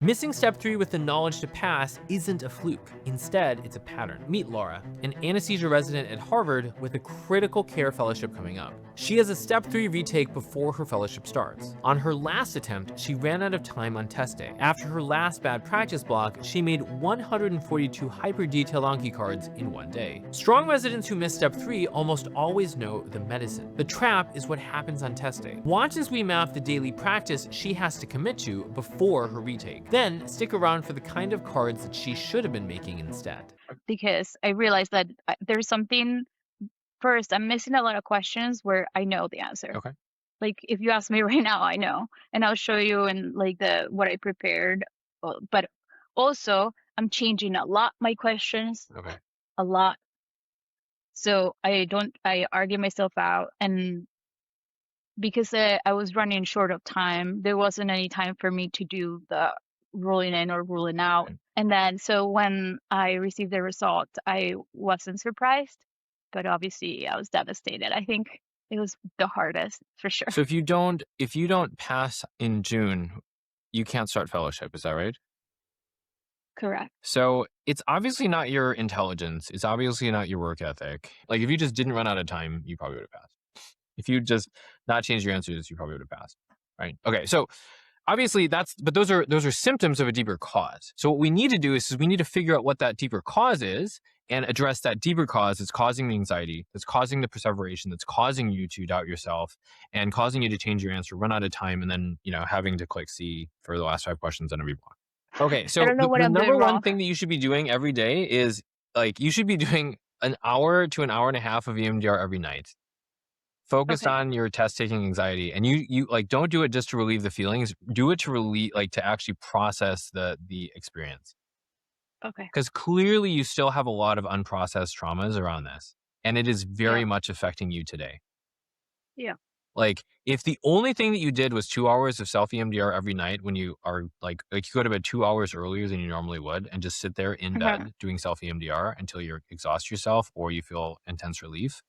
Missing step 3 with the knowledge to pass isn't a fluke. Instead, it's a pattern. Meet Laura, an anesthesia resident at Harvard with a critical care fellowship coming up. She has a step 3 retake before her fellowship starts. On her last attempt, she ran out of time on test day. After her last bad practice block, she made 142 hyper-detailed Anki cards in one day. Strong residents who miss step 3 almost always know the medicine. The trap is what happens on test day. Watch as we map the daily practice she has to commit to before her retake. Then stick around for the kind of cards that she should have been making instead. Because I realized that there's something. First, I'm missing a lot of questions where I know the answer. Okay. Like if you ask me right now, I know, and I'll show you in like what I prepared. But also, I'm changing a lot my questions, Okay. a lot. So I argue myself out, and because I was running short of time, there wasn't any time for me to do the ruling in or ruling out. Okay. And then so when I received the result, I wasn't surprised, but obviously I was devastated. I think it was the hardest for sure. So if you don't pass in June, you can't start fellowship, is that right? Correct. So it's obviously not your intelligence. It's obviously not your work ethic. Like if you just didn't run out of time, you probably would have passed. If you just not changed your answers, you probably would have passed. Right? Okay. So obviously but those are symptoms of a deeper cause. So what we need to do is we need to figure out what that deeper cause is and address that deeper cause that's causing the anxiety, that's causing the perseveration, that's causing you to doubt yourself and causing you to change your answer, run out of time, and then, having to click C for the last 5 questions on every block. Okay, I so don't know what the I'm doing number one wrong. thing that you should be doing every day is you should be doing an hour to an hour and a half of EMDR every night. Focused Okay. on your test taking anxiety, and you don't do it just to relieve the feelings. Do it to relieve, to actually process the experience. Okay. Because clearly you still have a lot of unprocessed traumas around this, and it is very Yeah. much affecting you today. Yeah. Like if the only thing that you did was 2 hours of self EMDR every night when you are like you go to bed 2 hours earlier than you normally would and just sit there in Uh-huh. bed doing self EMDR until you exhaust yourself or you feel intense relief,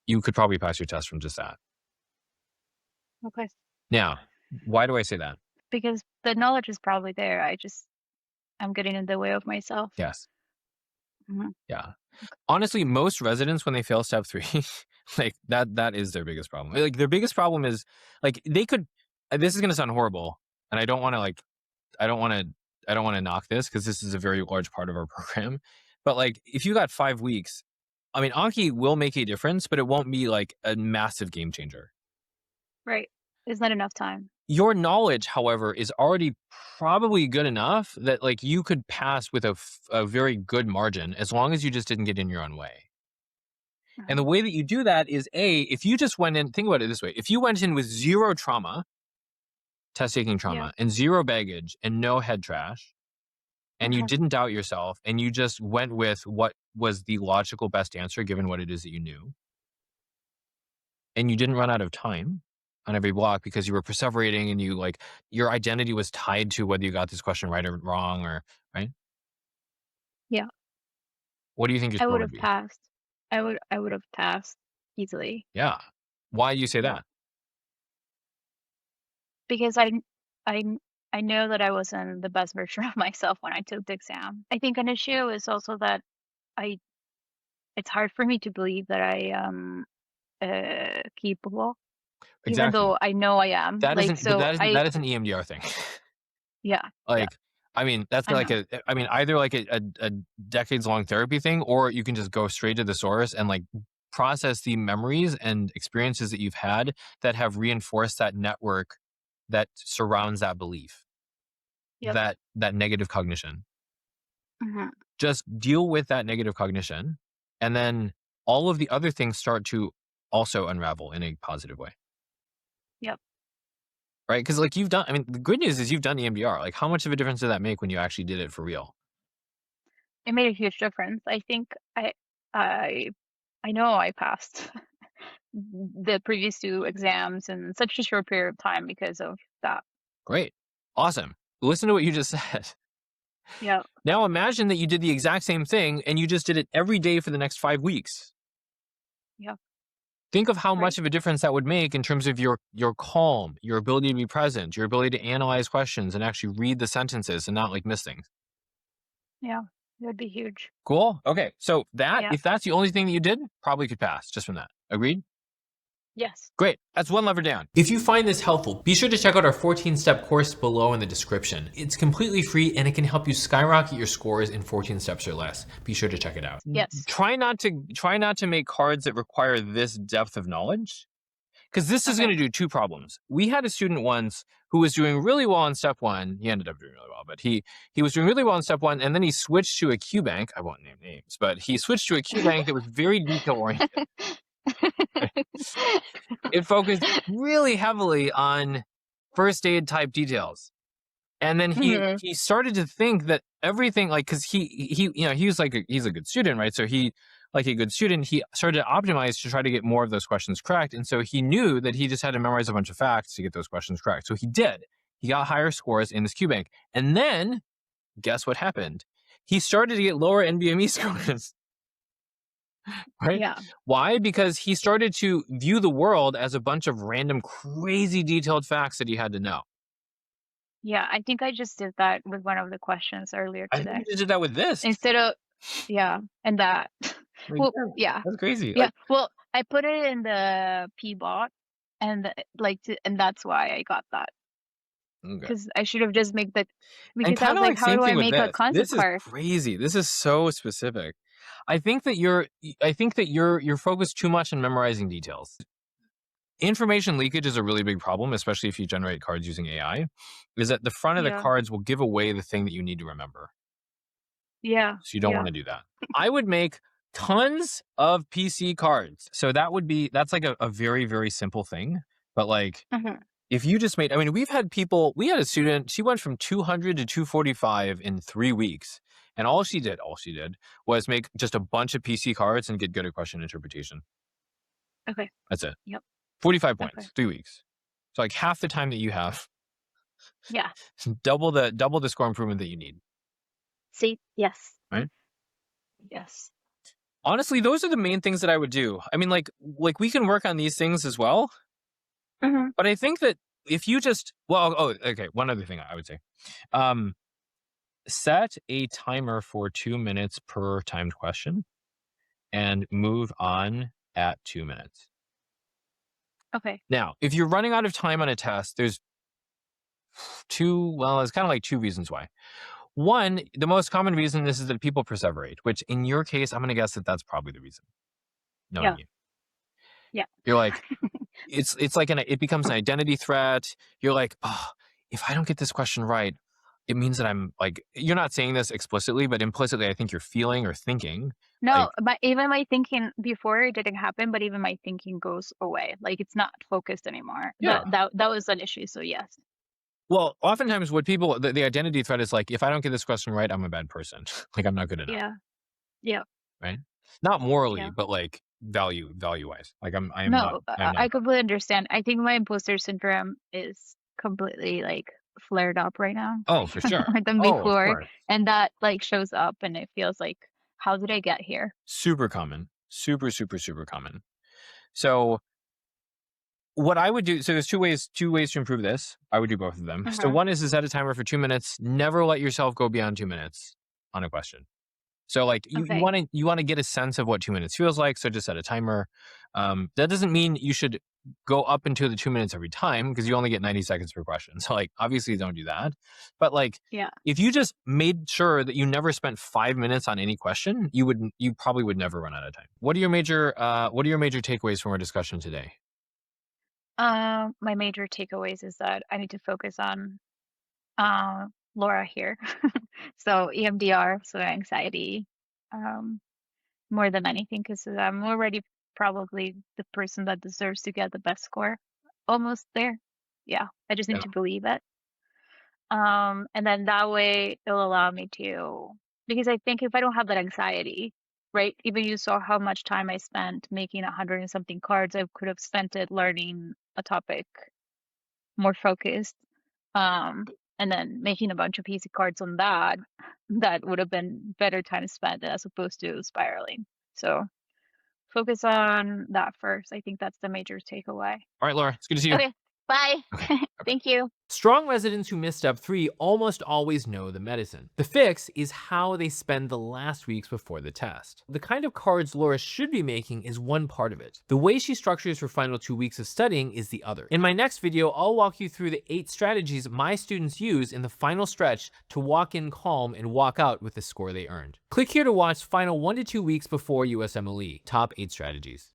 you could probably pass your test from just that. Okay. Now, why do I say that? Because the knowledge is probably there. I'm getting in the way of myself. Yes. Mhm. Yeah. Honestly, most residents when they fail step 3, that is their biggest problem. Like their biggest problem is they could this is going to sound horrible and I don't want to I don't want to knock this because this is a very large part of our program. But if you got 5 weeks, I mean, Anki will make a difference, but it won't be like a massive game changer. Right. It's not enough time. Your knowledge, however, is already probably good enough that you could pass with a very good margin as long as you just didn't get in your own way. And the Uh-huh. way that you do that is if you just went in, think about it this way. If you went in with zero trauma, test taking Yeah. trauma, and zero baggage and no head trash, and you Uh-huh. didn't doubt yourself and you just went with what was the logical best answer given what it is that you knew, and you didn't run out of time on every block because you were perseverating and your identity was tied to whether you got this question right or wrong or right. Yeah. What do you think your I score would would have be? passed. I would have passed easily. Yeah. Why do you say Yeah. that? Because I I know that I wasn't the best version of myself when I took the exam. I think an issue is also that I it's hard for me to believe that I am capable, even Exactly. though I know I am. That Like isn't, but so I that is an EMDR thing. yeah, yeah, Like, I mean, that's I know. either a decades long therapy thing, or you can just go straight to the source and process the memories and experiences that you've had that have reinforced that network that surrounds that belief, Yep. that negative cognition. Mhm. Just deal with that negative cognition, and then all of the other things start to also unravel in a positive way. Yep. Right? Because you've done, I mean, the good news is you've done EMDR. Like, how much of a difference did that make when you actually did it for real? It made a huge difference. I think I I know I passed the previous 2 exams in such a short period of time because of that. Great. Awesome. Listen to what you just said. Yeah. Now imagine that you did the exact same thing and you just did it every day for the next 5 weeks. Yeah. Think of how Right. much of a difference that would make in terms of your calm, your ability to be present, your ability to analyze questions and actually read the sentences and not like miss things. Yeah. It would be huge. Cool. Okay. So Yeah. if that's the only thing that you did, probably could pass just from that. Agreed? Yes. Great. That's one lever down. If you find this helpful, be sure to check out our 14-step course below in the description. It's completely free and it can help you skyrocket your scores in 14 steps or less. Be sure to check it out. Yes. Try not to make cards that require this depth of knowledge, because this is going Okay. to do two problems. We had a student once who was doing really well on step one. He ended up doing really well, but he was doing really well on step one, and then he switched to a Q bank. I won't name names, but he switched to a Q bank that was very detail oriented. It focused really heavily on first aid type details. And then Mhm. he started to think that everything, like, because he was like he's a good student, right? So he, like a good student, he started to optimize to try to get more of those questions correct. And so he knew that he just had to memorize a bunch of facts to get those questions correct. So he did. He got higher scores in this Q bank. And then guess what happened? He started to get lower NBME scores. Right? Yeah. Why? Because he started to view the world as a bunch of random, crazy detailed facts that he had to know. Yeah. I think I just did that with one of the questions earlier I think you today. just did that with this. Instead of, yeah, and that. Like, Well, yeah, yeah. that's crazy. Yeah. Like, Well, I put it in the P bot and that's why I got that. okay. Because I should have just made the And because I kind was of like, like how same do I thing with make a this. concept This is card? crazy. This is so specific. I think that you're focused too much on memorizing details. Information leakage is a really big problem, especially if you generate cards using AI. Is that the front of the Yeah. cards will give away the thing that you need to remember. Yeah. So you don't want Yeah. to do that. I would make tons of PC cards. So that's like a very, very simple thing. But like, Mhm. if you just made, I mean, we had a student, she went from 200 to 245 in 3 weeks. And all she did was make just a bunch of PC cards and get good at question interpretation. Okay. That's it. Yep. 45 Okay. points, 3 weeks. So like half the time that you have, Yeah. double the score improvement that you need, See? Yes. right? Yes. Honestly, those are the main things that I would do. I mean, like we can work on these things as well, Mhm. but I think that if you just, well, oh, okay, one other thing I would say. Um, Set a timer for 2 minutes per timed question and move on at 2 minutes. Okay. Now, if you're running out of time on a test, there's it's kind of like two reasons why. One, the most common reason is that people perseverate, which in your case, I'm going to guess that that's probably the reason, knowing Yeah. you. Yeah. You're like, it's like it becomes an identity threat. You're like, oh, if I don't get this question right, it means that I'm like, you're not saying this explicitly, but implicitly, I think you're feeling or thinking like, No, but even my thinking before it didn't happen, but even my thinking goes away. Like it's not focused anymore. yeah. That was an issue. So yes. Well, oftentimes what people, the identity threat is like, if I don't get this question right, I'm a bad person. Like I'm not good enough, Yeah. Yeah. right? Not morally, Yeah. but like value wise. Like No, I'm not. I completely understand. I think my imposter syndrome is completely like flared up right now, Oh, for even sure. more than Oh, of before. course. And that like shows up and it feels like, how did I get here? Super common. Super, super, super common. So what I would do, so there's two ways to improve this. I would do both of them. So Uh-huh. one is to set a timer for 2 minutes. Never let yourself go beyond 2 minutes on a question. So like Okay. you want to get a sense of what 2 minutes feels like. So just set a timer. That doesn't mean you should go up into the 2 minutes every time because you only get 90 seconds per question. So like obviously don't do that. But like Yeah. if you just made sure that you never spent 5 minutes on any question, you probably would never run out of time. What are your major takeaways from our discussion today? My major takeaways is that I need to focus on Laura here. So EMDR, so anxiety, um, more than anything, because I'm already probably the person that deserves to get the best score. Almost there. Yeah, I just Yeah. need to believe it. And then that way it'll allow me to, because I think if I don't have that anxiety, right? Even you saw how much time I spent making 100 and something cards. I could have spent it learning a topic more focused. Um, and then making a bunch of PC cards on that, that would have been better time spent as opposed to spiraling. So focus on that first. I think that's the major takeaway. All right, Laura, it's good to see you. Okay, bye. Okay. Bye-bye. Thank you. Strong residents who miss step 3 almost always know the medicine. The fix is how they spend the last weeks before the test. The kind of cards Laura should be making is one part of it. The way she structures her final 2 weeks of studying is the other. In my next video, I'll walk you through the 8 strategies my students use in the final stretch to walk in calm and walk out with the score they earned. Click here to watch final 1 to 2 weeks before USMLE, top 8 strategies.